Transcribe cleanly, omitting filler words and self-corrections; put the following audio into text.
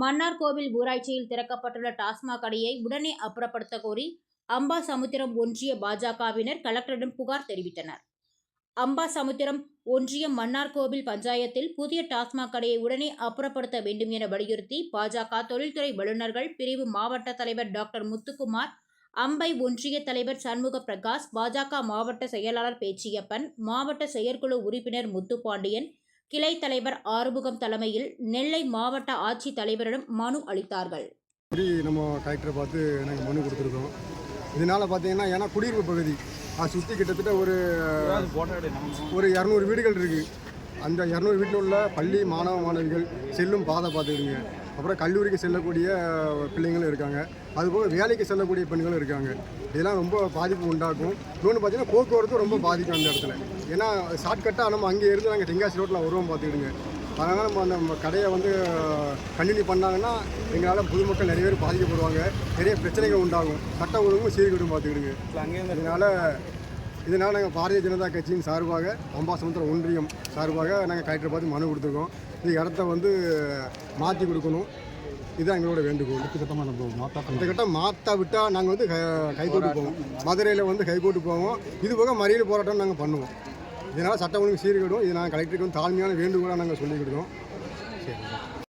மன்னார்கோவில் ஊராட்சியில் திறக்கப்பட்டுள்ள டாஸ்மாக் கடையை உடனே அப்புறப்படுத்த கோரி அம்பாசமுத்திரம் ஒன்றிய பாஜகவினர் கலெக்டரிடம் புகார் தெரிவித்தனர். அம்பாசமுத்திரம் ஒன்றியம் மன்னார்கோவில் பஞ்சாயத்தில் புதிய டாஸ்மாக் கடையை உடனே அப்புறப்படுத்த வேண்டும் என வலியுறுத்தி பாஜக தொழில்துறை வல்லுநர்கள் பிரிவு மாவட்ட தலைவர் டாக்டர் முத்துக்குமார், அம்பை ஒன்றிய தலைவர் சண்முக பிரகாஷ், பாஜக மாவட்ட செயலாளர் பேச்சியப்பன், மாவட்ட செயற்குழு உறுப்பினர் முத்துப்பாண்டியன், கிளை தலைவர் ஆறுமுகம் தலைமையில் நெல்லை மாவட்ட ஆட்சித் தலைவரிடம் மனு அளித்தார்கள். நம்ம கலெக்டரை பார்த்து நாங்கள் மனு கொடுத்துருக்கோம். இதனால் பார்த்தீங்கன்னா ஏன்னா குடியிருப்பு பகுதி அதை சுற்றி கிட்டத்தட்ட ஒரு 200 வீடுகள் இருக்குது. அந்த 200 வீட்டில் உள்ள பள்ளி மாணவ மாணவிகள் செல்லும் பாதை பார்த்துக்கிடுங்க. அப்புறம் கல்லூரிக்கு செல்லக்கூடிய பிள்ளைங்களும் இருக்காங்க. அதுபோக வேலைக்கு செல்லக்கூடிய பெண்களும் இருக்காங்க. இதெல்லாம் ரொம்ப பாதிப்பு உண்டாக்கும். இன்னொன்று பார்த்தீங்கன்னா போக்குவரத்து ரொம்ப பாதிக்கும் அந்த இடத்துல. ஏன்னா ஷார்ட்கட்டாக நம்ம அங்கே இருந்து நாங்கள் தென்காசி ரோட்டில் வருவோம் பார்த்துக்கிடுங்க. அதனால் நம்ம அந்த கடையை கண்டினியூ பண்ணாங்கன்னா எங்களால் பொதுமக்கள் நிறைய பேர் பாதிக்கப்படுவாங்க. நிறைய பிரச்சனைகள் உண்டாகும். சட்ட ஒழுங்கும் சீர்கேடும் பார்த்துக்கிடுங்க. இதனால் நாங்கள் பாரதிய ஜனதா கட்சியின் சார்பாக அம்பாசமுத்திரம் ஒன்றியம் சார்பாக நாங்கள் கலெக்டரை பார்த்து மனு கொடுத்துருக்கோம். இந்த இடத்த மாற்றி கொடுக்கணும். இதுதான் எங்களோட வேண்டுகோள். இந்த கட்டம் மாற்ற விட்டால் நாங்கள் ஹைகோர்ட்டு போவோம். மதுரையில் ஹைகோர்ட்டு போவோம். இது போக மறியல் போராட்டம் நாங்கள் பண்ணுவோம். இதனால் சட்ட ஒழுங்கு சீர்கேடும். இது நாங்கள் கலெக்டருக்கு தாழ்மையான வேண்டுகோளாக நாங்கள் சொல்லிக்கிடுவோம். சரி.